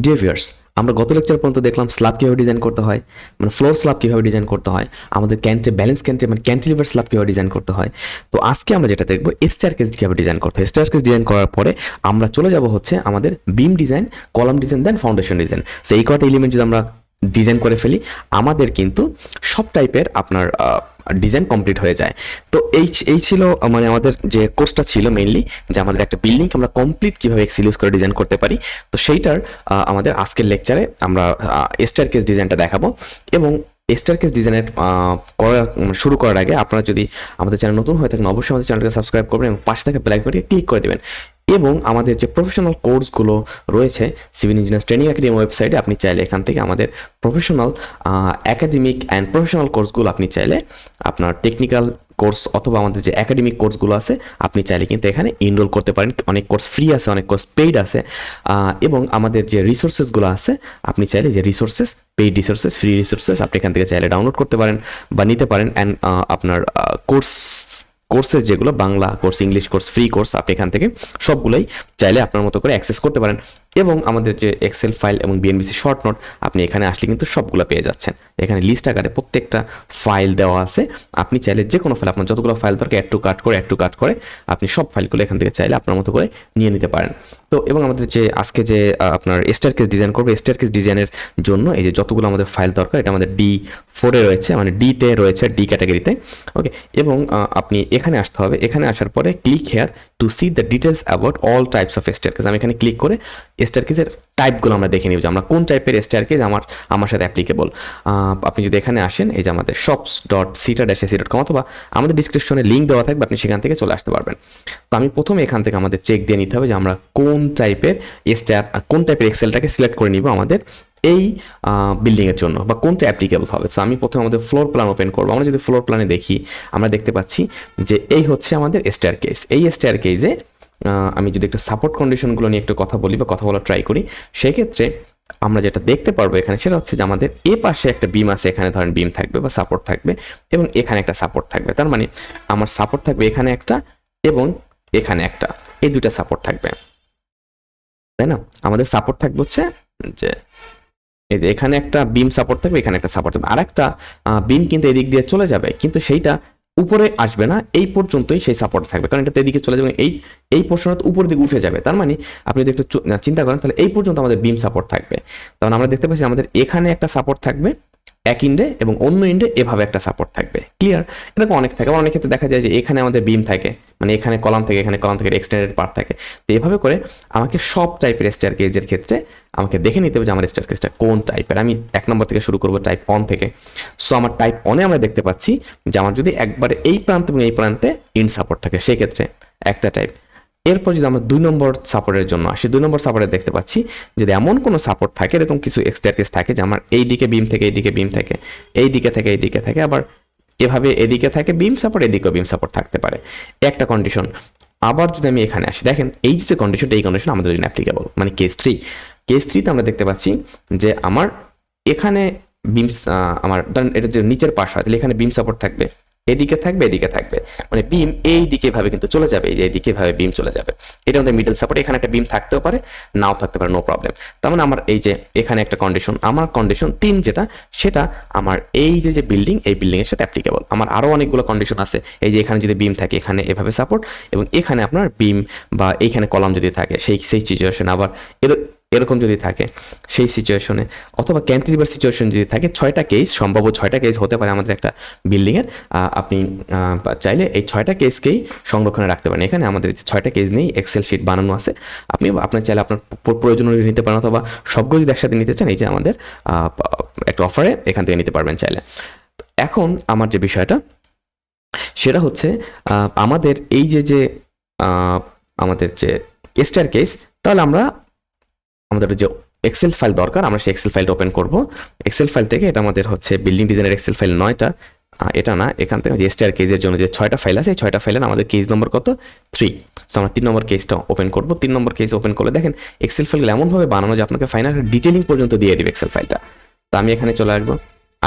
Dear viewers, আমরা গত lecture পর্যন্ত দেখলাম স্ল্যাব কীভাবে ডিজাইন করতে হয়, মানে ফ্লোর স্ল্যাব কীভাবে ডিজাইন করতে হয়, আমাদের ব্যালেন্স মানে ক্যান্টিলিভার স্ল্যাব কীভাবে ডিজাইন করতে হয়। তো আজকে আমরা যেটা দেখবো স্টেয়ারকেস কীভাবে ডিজাইন করতে হয়। স্টেয়ারকেস ডিজাইন করার পরে আমরা চলে যাব হচ্ছে আমাদের বিম ডিজাইন, কলাম ডিজাইন, দেন ফাউন্ডেশন ডিজাইন। সো এই কটা এলিমেন্ট যদি আমরা ডিজাইন করে ফেলি, আমাদের কিন্তু সব টাইপের আপনার ডিজাইন কমপ্লিট হয়ে যায়। তো এই ছিল মানে আমাদের যে কোর্সটা ছিল মেইনলি, যে আমাদের একটা বিল্ডিং আমরা কমপ্লিট কীভাবে এক্সেল ইউজ করে ডিজাইন করতে পারি। তো সেইটার আমাদের আজকের লেকচারে আমরা স্টেয়ারকেস ডিজাইনটা দেখাবো। এবং স্টেয়ারকেস ডিজাইনের শুরু করার আগে আপনারা যদি আমাদের চ্যানেল নতুন হয়ে থাকেন, অবশ্যই আমাদের চ্যানেলকে সাবস্ক্রাইব করবেন এবং পাশে থাকা বেল আইকনটি ক্লিক করে দেবেন। এবং আমাদের যে প্রফেশনাল কোর্সগুলো রয়েছে সিভিল ইঞ্জিনিয়ার্স ট্রেনিং একাডেমি ওয়েবসাইটে, আপনি চাইলে এখান থেকে আমাদের প্রফেশনাল একাডেমিক অ্যান্ড প্রফেশনাল কোর্সগুলো আপনি চাইলে আপনার টেকনিক্যাল কোর্স অথবা আমাদের যে একাডেমিক কোর্সগুলো আছে আপনি চাইলে কিন্তু এখানে এনরোল করতে পারেন। অনেক কোর্স ফ্রি আছে, অনেক কোর্স পেইড আছে। এবং আমাদের যে রিসোর্সেসগুলো আছে আপনি চাইলে যে resources, paid resources, free resources আপনি এখান থেকে চাইলে ডাউনলোড করতে পারেন বা নিতে পারেন। অ্যান্ড আপনার কোর্সেস যেগুলো Bangla course, English course, free course আপনি এখান থেকে সবগুলোই চাইলে আপনার মতো করে অ্যাক্সেস করতে পারেন। এবং আমাদের যে এক্সেল ফাইল এবং বিএনবিসি শর্ট নোট আপনি এখানে আসলে কিন্তু সবগুলো পেয়ে যাচ্ছেন। এখানে লিস্ট আকারে প্রত্যেকটা ফাইল দেওয়া আছে। আপনি চাইলে যে কোনো ফাইল, আপনার যতগুলো ফাইল দরকার অ্যাড টু কাট করে আপনি সব ফাইলগুলো এখান থেকে চাইলে আপনার মতো করে নিয়ে নিতে পারেন। তো এবং আমাদের যে আজকে যে আপনার স্টেয়ারকেস ডিজাইন করবে, স্টেয়ারকেস ডিজাইনের জন্য এই যে যতগুলো আমাদের ফাইল দরকার এটা আমাদের D4-এ রয়েছে, মানে D-তে রয়েছে, ডি ক্যাটাগরিতে। ওকে, এবং আপনি এখানে আসতে হবে। এখানে আসার পরে click here two C the details about all types of staircase. আমি এখানে ক্লিক করে স্টেয়ারকেসের টাইপগুলো আমরা দেখে নিব যে আমরা কোন টাইপের স্টেয়ারকেস আমার সাথে অ্যাপ্লিকেবল। আপনি যদি এখানে আসেন, এই যে আমাদের shops.ceta-ac.com অথবা আমাদের ডিসক্রিপশনে লিঙ্ক দেওয়া থাকবে, আপনি সেখান থেকে চলে আসতে পারবেন। তো আমি প্রথমে এখান থেকে আমাদের চেক দিয়ে নিতে হবে যে আমরা কোন টাইপের এক্সেলটাকে সিলেক্ট করে নিব আমাদের এই বিল্ডিংয়ের জন্য বা কোনটা অ্যাপ্লিকেবল হবে। সো আমি প্রথমে আমাদের ফ্লোর প্ল্যান ওপেন করবো। আমরা যদি ফ্লোর প্ল্যানে দেখি, আমরা দেখতে পাচ্ছি যে এই হচ্ছে আমাদের স্টেয়ারকেস। এই স্টেয়ারকেসে আমি যদি একটু সাপোর্ট কন্ডিশনগুলো নিয়ে একটু কথা বলি বা কথা বলা ট্রাই করি, সেক্ষেত্রে আমরা যেটা দেখতে পারবো এখানে সেটা হচ্ছে যে আমাদের এ পাশে একটা বিম আছে, এখানে ধরেন বিম থাকবে বা সাপোর্ট থাকবে, এবং এখানে একটা সাপোর্ট থাকবে। তার মানে আমার সাপোর্ট থাকবে এখানে একটা এবং এখানে একটা, এই দুইটা সাপোর্ট থাকবে, তাই না? আমাদের সাপোর্ট থাকবে হচ্ছে যে এই যে এখানে একটা বিম সাপোর্ট থাকবে, এখানে একটা সাপোর্ট থাকবে, আর একটা বিম কিন্তু এদিক দিয়ে চলে যাবে, কিন্তু সেইটা উপরে আসবে না, এই পর্যন্তই সেই সাপোর্ট থাকবে, কারণ এটা তো এদিকে চলে যাবে, এই পোর্শনটা উপরের দিকে উঠে যাবে। তার মানে আপনি যদি একটু চিন্তা করেন তাহলে এই পর্যন্ত আমাদের বিম সাপোর্ট থাকবে। তখন আমরা দেখতে পাচ্ছি আমাদের এখানে একটা সাপোর্ট থাকবে এক ইন্ডে এবং অন্য ইন্ডে এভাবে একটা সাপোর্ট থাকবে। ক্লিয়ার? এরকম অনেক থাকে। আবার অনেক ক্ষেত্রে দেখা যায় যে এখানে আমাদের বিম থাকে, মানে এখানে কলাম থেকে, এখানে কলাম থেকে এক্সটেন্ডেড পার্ট থাকে। তো এভাবে করে আমাকে সব টাইপের স্টেয়ারকেসের ক্ষেত্রে আমাকে দেখে নিতে হবে যে আমার স্টেয়ারকেসটা কোন টাইপের। আমি 1 নম্বর থেকে শুরু করবো, টাইপ 1 থেকে। সো আমার টাইপ 1-এ আমরা দেখতে পাচ্ছি যে আমার যদি একবারে এই প্রান্তে এবং এই প্রান্তে ইন সাপোর্ট থাকে, সেই ক্ষেত্রে একটা টাইপ। এরপর যদি আমরা 2 নম্বর সাপোর্টের জন্য আসি, 2 নম্বর সাপোর্টে দেখতে পাচ্ছি যদি এমন কোনো সাপোর্ট থাকে, এরকম কিছু স্টেয়ারকেস থাকে যে আমার এই দিকে বিম থেকে, এই দিকে বিম থাকে, এই দিকে থেকে এই দিকে থাকে, আবার এভাবে এদিকে থাকে বিম সাপোর্ট, এদিকেও বিম সাপোর্ট থাকতে পারে, একটা কন্ডিশন। আবার যদি আমি এখানে আসি, দেখেন এই যে কন্ডিশনটা, এই কন্ডিশন আমাদের জন্য অ্যাপ্লিকেবল, মানে কেস 3-তে আমরা দেখতে পাচ্ছি যে আমার এখানে বিম, আমার ধরেন এটা যে নিচের পাশ হয়, তাহলে এখানে বিম সাপোর্ট থাকবে, এদিকে থাকবে, এদিকে থাকবে, মানে বিম এই দিকে ভাবে কিন্তু চলে যাবে, এই যে এদিকে ভাবে বিম চলে যাবে। এটা আমাদের মিডল সাপোর্ট। এখানে একটা বিম থাকতেও পারে, নাও থাকতে পারে, নো প্রবলেম। তার মানে আমার এই যে এখানে একটা কন্ডিশন, আমার কন্ডিশন 3 যেটা, সেটা আমার এই যে বিল্ডিং, এই বিল্ডিং এর সাথে অ্যাপ্লিকেবল। আমার আরো অনেকগুলো কন্ডিশন আছে। এই যে এখানে যদি বিম থাকে, এখানে এভাবে সাপোর্ট, এবং এখানে আপনার বিম বা এইখানে কলাম যদি থাকে, সেই সিচুয়েশন, আবার এরকম যদি থাকে সেই সিচুয়েশনে, অথবা ক্যান্টিলিভার সিচুয়েশন যদি থাকে, 6টা কেস, সম্ভাব্য 6টা কেস হতে পারে আমাদের একটা বিল্ডিংয়ের। আপনি চাইলে এই 6টা কেসকেই সংরক্ষণে রাখতে পারেন। এখানে আমাদের 6টা কেস নেই, এক্সেল শিট বানানো আছে। আপনার চাইলে আপনার প্রয়োজন অনুযায়ী নিতে পারেন, অথবা সবগুলো যদি একসাথে নিতে চান, এই যে আমাদের একটা অফারে এখান থেকে নিতে পারবেন চাইলে। এখন আমার যে বিষয়টা সেটা হচ্ছে আমাদের এই যে আমাদের যে স্টেয়ারকেস, তাহলে আমাদের যে এক্সেল ফাইল দরকার, আমরা সেই এক্সেল ফাইলটা ওপেন করব। এক্সেল ফাইল থেকে, এটা আমাদের হচ্ছে বিল্ডিং ডিজাইনের এক্সেল ফাইল 9টা, এটা না, এখান থেকে স্টেয়ারকেসের জন্য যে 6টা ফাইল আছে, এই 6টা ফাইলের আমাদের কেস নম্বর কত? 3। সো আমরা 3 নম্বর কেসটা ওপেন করব। 3 নম্বর কেস ওপেন করলে দেখেন এক্সেল ফাইলগুলো এমনভাবে বানানো যে আপনাকে ফাইনাল ডিটেলিং পর্যন্ত দিয়ে দিবে এক্সেল ফাইলটা। তো আমি এখানে চলে আসবো।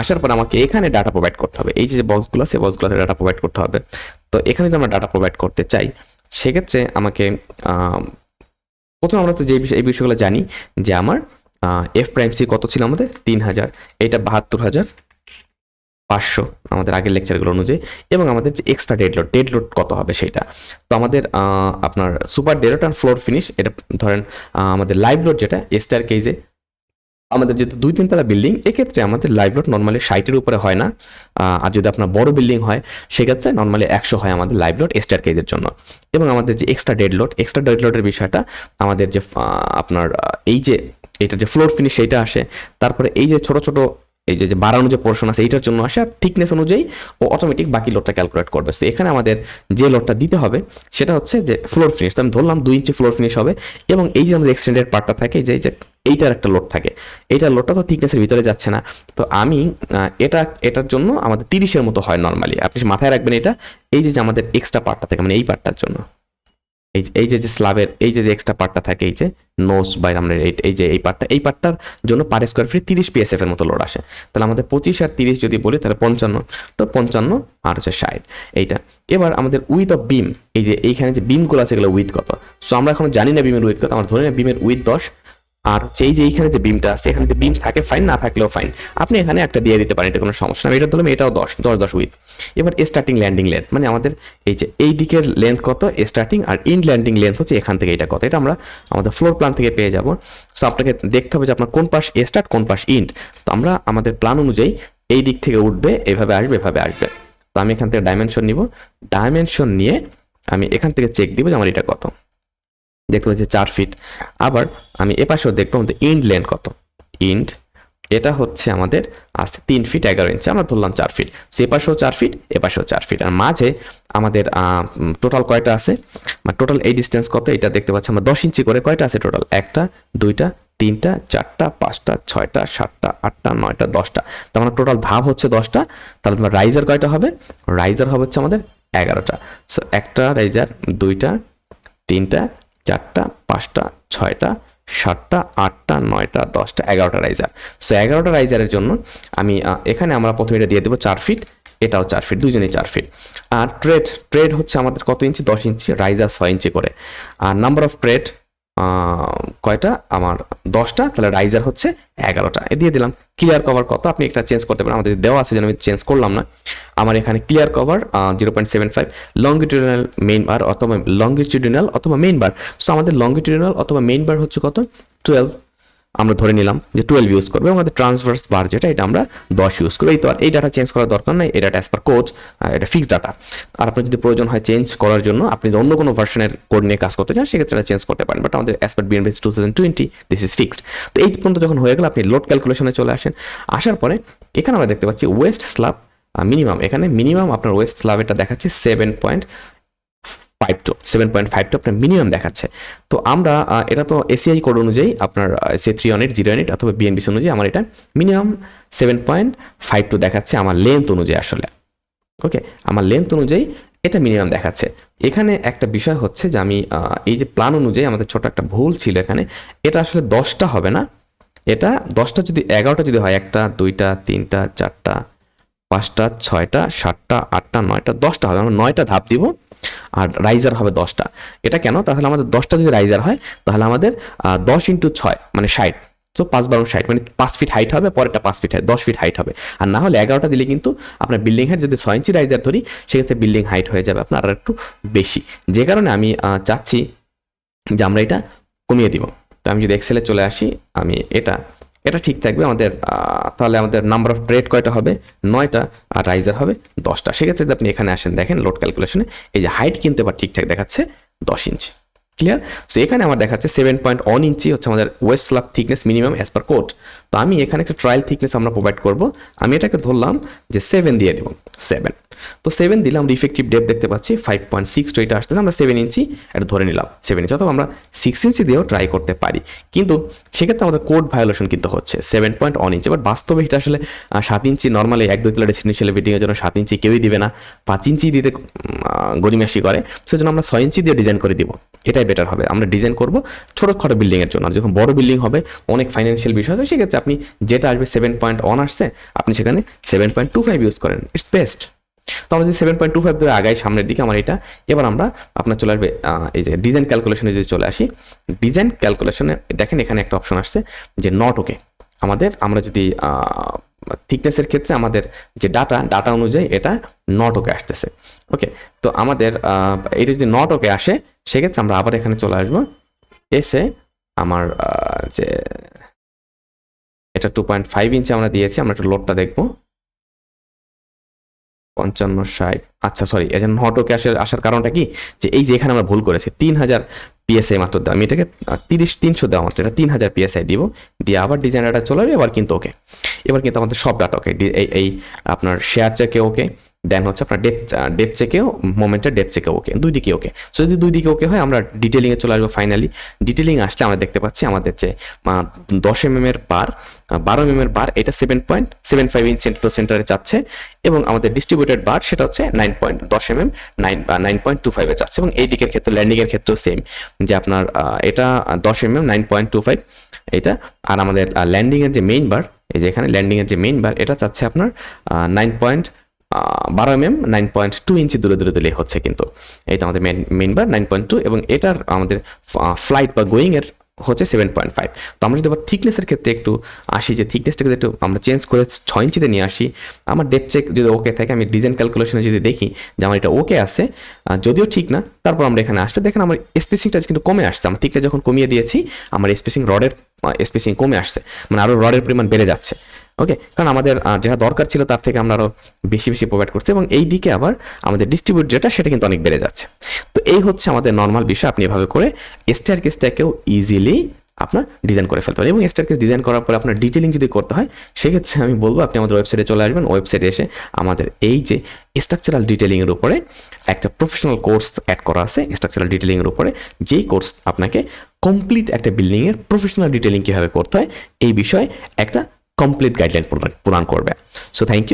আসার পর আমাকে এখানে ডাটা প্রোভাইড করতে হবে, এই যে বক্সগুলো আছে, বক্সগুলোতে ডাটা প্রোভাইড করতে হবে। তো এখানে যদি আমরা ডাটা প্রোভাইড করতে চাই, সেক্ষেত্রে আমাকে প্রথমে আমরা তো এই বিষয়গুলো জানি যে আমার এফ প্রাইম সি কত ছিল আমাদের 3000, এটা 72,500 আমাদের আগের লেকচারগুলো অনুযায়ী। এবং আমাদের যে এক্সট্রা ডেড লোড কত হবে সেটা, তো আমাদের আপনার সুপার ডেড লোড আর ফ্লোর ফিনিশ, এটা ধরেন আমাদের লাইভ লোড যেটা স্টার কেজে আমাদের যেহেতু 2-3 তলা বিল্ডিং, এক্ষেত্রে আমাদের লাইভ লোড নর্মালি 60-এর উপরে হয় না। আর যদি আপনার বড় বিল্ডিং হয় সেক্ষেত্রে নর্মালি 100 হয় আমাদের লাইভ লোড স্টার কেজের জন্য। এবং আমাদের যে এক্সট্রা ডেড লোডের বিষয়টা আমাদের যে আপনার এই যে এটা যে ফ্লোর ফিনিশ সেইটা আসে, তারপরে এই যে ছোট ছোট এই যে বাড়ানো যে পোর্শন আছে এইটার জন্য আসে, আর থিকনেস অনুযায়ী ও অটোমেটিক বাকি লোডটা ক্যালকুলেট করবে। তো এখানে আমাদের যে লোডটা দিতে হবে সেটা হচ্ছে যে ফ্লোর ফিনিশ। তো আমি ধরলাম 2 ইঞ্চি ফ্লোর ফিনিশ হবে, এবং এই যে আমাদের এক্সটেন্ডেড পার্টটা থাকে যে এইটার একটা লোড থাকে, এইটার লোডটা তো থিকনেসের ভিতরে যাচ্ছে না। তো আমি এটার জন্য আমাদের 30-এর মতো হয় নর্মালি, আপনি মাথায় রাখবেন এটা। এই যে আমাদের এক্সট্রা পার্টটা থাকে মানে এই পার্টটার জন্য, এই যে স্ল্যাবের এই যে এক্সট্রা পার্টটা থাকে, এই যে নোজ বাইরে আমরা এই পার্টটার জন্য পার স্কোয়ার ফিট 30 PSF এর মতো লোড আসে। তাহলে আমাদের 25 আর 30 যদি বলি তাহলে 55, তো 55 আর হচ্ছে 60 এইটা। এবার আমাদের উইথ অফ বিম, এই যে এইখানে যে বিমগুলো আছে এগুলো উইথ কত, সো আমরা এখন জানি না বিমের উইথ কত, আমরা ধরে না বিমের উইথ 10। আর হচ্ছে এই যে এইখানে যে বিমটা আছে, এখানে যে বিম থাকে ফাইন, না থাকলেও ফাইন, আপনি এখানে একটা দিয়ে দিতে পারেন, এটা কোনো সমস্যা না। এটা ধরলাম এটাও 10 উইথ। এবার স্টার্টিং ল্যান্ডিং লেন্থ, মানে আমাদের এই যে এই দিকের লেন্থ কত স্টার্টিং, আর ইন ল্যান্ডিং লেন্থ হচ্ছে এখান থেকে এটা কত, এটা আমরা আমাদের ফ্লোর প্ল্যান থেকে পেয়ে যাব। সো আপনাকে দেখতে হবে যে আপনার কোন পাশ স্টার্ট কোন পাশ ইন্ড। তো আমরা আমাদের প্ল্যান অনুযায়ী এই দিক থেকে উঠবে, এভাবে আসবে। তো আমি এখান থেকে ডাইমেনশন নিব, ডাইমেনশন নিয়ে আমি এখান থেকে চেক দিব যে আমার এটা কত, দেখতে পাচ্ছি 4 ফিট। আবার আমি এপাশেও দেখবো আমাদের ইন্ড লেন্থ কত, ইন্ড এটা হচ্ছে আমাদের আসছে 3 ফিট 11 ইঞ্চি, আমরা ধরলাম 4 ফিট। সো এপাশেও 4 ফিট, এপাশেও 4 ফিট, আর মাঝে আমাদের টোটাল কয়টা আছে, মানে টোটাল এই ডিস্টেন্স কত এটা দেখতে পাচ্ছি আমরা 10 ইঞ্চি করে কয়টা আছে টোটাল, 1টা 2টা 3টা 4টা 5টা 6টা 7টা 8টা 9টা 10টা, তার মানে টোটাল ধাপ হচ্ছে 10টা। তাহলে তোমার রাইজার কয়টা হবে, রাইজার হবে হচ্ছে আমাদের 11টা। সো 1টা রাইজার, 2টা 3টা 4টা 5টা 6টা 7টা 8টা 9টা 10টা 11টা রাইজার। সো 11টা রাইজারের জন্য আমি এখানে আমরা প্রথমে এটা দিয়ে দেবো 4 ফিট, এটাও 4 ফিট, দুজনেই 4 ফিট। আর ট্রেড হচ্ছে আমাদের কত ইঞ্চি, 10 ইঞ্চি, রাইজার 6 ইঞ্চি করে। আর নাম্বার অফ ট্রেড কয়টা আমার 10টা, তাহলে রাইজার হচ্ছে 11টা, এ দিয়ে দিলাম। ক্লিয়ার কভার কত আপনি এটা চেঞ্জ করতে পারেন, আমাদের দেওয়া আছে যেন আমি চেঞ্জ করলাম না। আমার এখানে ক্লিয়ার কভার 0.75, লঙ্গিটিউডিনাল মেইন বার অথবা মেইন বার। সো আমাদের লঙ্গিটিউডিনাল অথবা মেইন বার হচ্ছে কত 12, আমরা ধরে নিলাম যে 12 ইউজ করবো। এবং আমাদের ট্রান্সভার্স বার যেটা এটা আমরা 10 ইউজ করবো। এই তো, আর এই ডাটা চেঞ্জ করার দরকার নাই, এই ডাটা অ্যাজ পার কোড, এটা ফিক্সড ডাটা। আর আপনার যদি প্রয়োজন হয় চেঞ্জ করার জন্য, আপনি যদি অন্য কোনো ভার্সনের কোড নিয়ে কাজ করতে চান সেক্ষেত্রে এটা চেঞ্জ করতে পারেন, বাট আমাদের as per BNBS 2020 this is fixed. তো এই পর্যন্ত যখন হয়ে গেল আপনি লোড ক্যালকুলেশনে চলে আসেন। আসার পরে এখানে আমরা দেখতে পাচ্ছি ওয়েস্ট স্ল্যাব মিনিমাম, এখানে মিনিমাম আপনার ওয়েস্ট স্ল্যাব এটা দেখাচ্ছে 7.52 আপনার মিনিমাম দেখাচ্ছে। তো আমরা এটা তো এসিআই কোড অনুযায়ী আপনার সে 318 অথবা বিএনবিসি অনুযায়ী আমার এটা মিনিমাম 7.52 দেখাচ্ছে আমার লেন্থ অনুযায়ী আসলে। ওকে, আমার লেন্থ অনুযায়ী এটা মিনিমাম দেখাচ্ছে। এখানে একটা বিষয় হচ্ছে যে আমি এই যে প্ল্যান অনুযায়ী আমাদের ছোট একটা ভুল ছিল এখানে, এটা আসলে 10টা হবে না, এটা 10টা যদি 11টা যদি হয়, 1টা 2টা 3টা 4টা 5টা 6টা 7টা 8টা 9টা 10টা হবে, আমরা 9টা ধাপ দিব, আর রাইজার হবে 10টা। এটা কেন, তাহলে আমাদের 10টা যদি রাইজার হয় তাহলে আমাদের 10 × 6 মানে 60, তো 5 × 60 মানে 5 ফিট হাইট হবে, পরেরটা 5 ফিট হাইট 10 ফিট হাইট হবে। আর না হলে 11টা দিলে কিন্তু আপনার বিল্ডিং হাইট যদি 6 ইঞ্চি রাইজার ধরি সেক্ষেত্রে বিল্ডিং হাইট হয়ে যাবে আপনার আর একটু বেশি, যে কারণে আমি চাচ্ছি যে আমরা এটা কমিয়ে দিব। তো আমি যদি এক্সেলে চলে আসি, আমি এটা ঠিক থাকবে আমাদের। তাহলে আমাদের নাম্বার অফ ট্রেড কয়টা হবে 9টা, আর রাইজার হবে 10টা। সেক্ষেত্রে যদি আপনি এখানে আসেন দেখেন লোড ক্যালকুলেশনে এই যে হাইট কিন্তু এবার ঠিকঠাক দেখাচ্ছে 10 ইঞ্চি। ক্লিয়ার? সো এখানে আমার দেখাচ্ছে 7.1 ইঞ্চি হচ্ছে আমাদের West slab thickness minimum as per code. তো আমি এখানে একটা ট্রায়াল থিকনেস আমরা প্রোভাইড করব, আমি এটাকে ধরলাম যে 7 দিয়ে দেব, 7। তো 7 দিলে আমরা ইফেক্টিভ ডেপথ দেখতে পাচ্ছি 5.6, তো এটা আসতেছে আমরা 7 ইঞ্চি এটা ধরে নিলাম 7 ইঞ্চি, অথবা আমরা 6 ইঞ্চি দিয়েও ট্রাই করতে পারি, কিন্তু সেক্ষেত্রে আমাদের কোড ভায়োলেশন কিন্তু হচ্ছে 7.1 ইঞ্চি। বাট বাস্তবে এটা আসলে 7 ইঞ্চি নর্মালি 1-2 তলা রেসিডেন্সিয়াল বিল্ডিংয়ের জন্য 7 ইঞ্চি কেউই দিবে না, 5 ইঞ্চি দিতে গরিমাসি করে, সেজন্য আমরা 6 ইঞ্চি দিয়ে ডিজাইন করে দিব, এটাই বেটার হবে। আমরা ডিজাইন করব ছোটখাটো বিল্ডিংয়ের জন্য, আর যখন বড় বিল্ডিং হবে অনেক ফাইন্যান্সিয়াল বিষয় আছে সেক্ষেত্রে আপনি যেটা আসবে 7.1 আসছে আপনি সেখানে 7.25 ইউজ করেন, ইটস বেস্ট। তো আমরা যদি 7.25 ধরে আগাই সামনের দিকে আমার এটা, এবার আমরা আপনার চলে আসবে এই যে ডিজাইন ক্যালকুলেশনে যদি চলে আসি, ডিজাইন ক্যালকুলেশনে দেখেন এখানে একটা অপশন আসছে যে নট ওকে। আমরা যদি থিকনেসের ক্ষেত্রে আমাদের যে ডাটা অনুযায়ী এটা নট ওকে আসতেছে। ওকে, তো আমাদের এটা যদি নট ওকে আসে সেক্ষেত্রে আমরা আবার এখানে চলে আসবো, এসে আমার যে এটা 2.5 ইঞ্চি আমরা দিয়েছি, আমরা একটু লোডটা দেখবো 55-60। আচ্ছা সরি, এই যে নট ওকে আসার কারণটা কি, যে এই যে এখানে আমরা ভুল করেছি 3000 PSI মাত্র দেওয়া, আমি এটাকে 300 দেওয়া মাত্র, এটা 3000 PSI দিব, দিয়ে আবার ডিজাইন ডাটা চলে যাবে। এবার কিন্তু ওকে, এবার কিন্তু আমাদের সব ডাটা ওকে, এই আপনার শেয়ার চেকে ওকে, দেন হচ্ছে আপনার ডেপ চেকেও, মোমেন্টের ডেপ চেকেও ওকে, দুই দিকে ওকে। সো যদি দুই দিকে ওকে হয় আমরা ডিটেলিংয়ে চলে আসবো। ফাইনালি ডিটেলিং আসলে আমরা দেখতে পাচ্ছি আমাদের যে 10 mm এর বার, 12 mm এর বার, এটা 7.75 ইঞ্চ সেন্টারে যাচ্ছে, এবং আমাদের ডিস্ট্রিবিউটেড বার সেটা হচ্ছে 10 mm 9.25 এ যাচ্ছে। এবং এই দিকের ক্ষেত্রে ল্যান্ডিং এর ক্ষেত্রেও সেম, যে আপনার এটা 10 mm 9.25 এটা, আর আমাদের ল্যান্ডিং এর যে মেইন বার, এই যে এখানে ল্যান্ডিং এর যে মেইন বার এটা চাচ্ছে আপনার 12 mm 9.2 ইঞ্চি দূরে দিলেই হচ্ছে। কিন্তু এইটা আমাদের মেইন বার 9.2, এবং এটার আমাদের ফ্লাইট বা গোয়িং এর হচ্ছে 7.5। তো আমরা যদি আবার থিকনেসের ক্ষেত্রে একটু আসি, যে থিকনেসটাকে একটু আমরা চেঞ্জ করে 6 ইঞ্চিতে নিয়ে আসি, আমার ডেপ চেক যদি ওকে থাকে, আমি ডিজাইন ক্যালকুলেশনে যদি দেখি যে আমার এটা ওকে আছে, যদিও ঠিক না, তারপর আমরা এখানে আসলে দেখেন আমার স্পেসিংটা কিন্তু কমে আসছে। আমার থিকনেস যখন কমিয়ে দিয়েছি আমার স্পেসিং, রডের স্পেসিং কমে আসছে, মানে আরও রডের পরিমাণ বেড়ে যাচ্ছে। ওকে, কারণ আমাদের যেটা দরকার ছিল তার থেকে আমরা আরও বেশি প্রোভাইড করছি, এবং এই দিকে আবার আমাদের ডিস্ট্রিবিউট যেটা সেটা কিন্তু অনেক বেড়ে যাচ্ছে। তো এই হচ্ছে আমাদের নর্মাল বিষয়। আপনি এভাবে করে স্টেয়ারকেসটাকেও ইজিলি আপনার ডিজাইন করে ফেলতে পারেন। এবং স্টেয়ারকেস ডিজাইন করার পরে আপনার ডিটেলিং যদি করতে হয় সেক্ষেত্রে আমি বলবো আপনি আমাদের ওয়েবসাইটে চলে আসবেন। ওয়েবসাইটে এসে আমাদের এই যে স্ট্রাকচারাল ডিটেলিংয়ের উপরে একটা প্রফেশনাল কোর্স অ্যাড করা আছে, স্ট্রাকচারাল ডিটেলিংয়ের উপরে, যেই কোর্স আপনাকে কমপ্লিট একটা বিল্ডিংয়ের প্রফেশনাল ডিটেলিং কীভাবে করতে হয় এই বিষয়ে একটা কমপ্লিট গাইডলাইন প্রদান করবে। So thank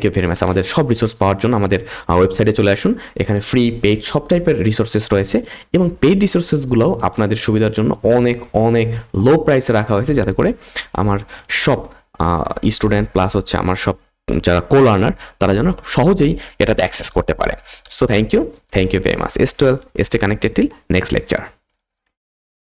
you very much. আমাদের সব রিসোর্স পাওয়ার জন্য আমাদের ওয়েবসাইটে চলে আসুন। এখানে ফ্রি, পেইড সব টাইপের রিসোর্সেস রয়েছে, এবং পেইড রিসোর্সেসগুলোও আপনাদের সুবিধার জন্য অনেক লো প্রাইসে রাখা হয়েছে, যাতে করে আমার সব স্টুডেন্ট প্লাস হচ্ছে আমার সব যারা co-learner তারা যেন সহজেই এটাতে অ্যাক্সেস করতে পারে। So thank you very much. Stay connected till next lecture.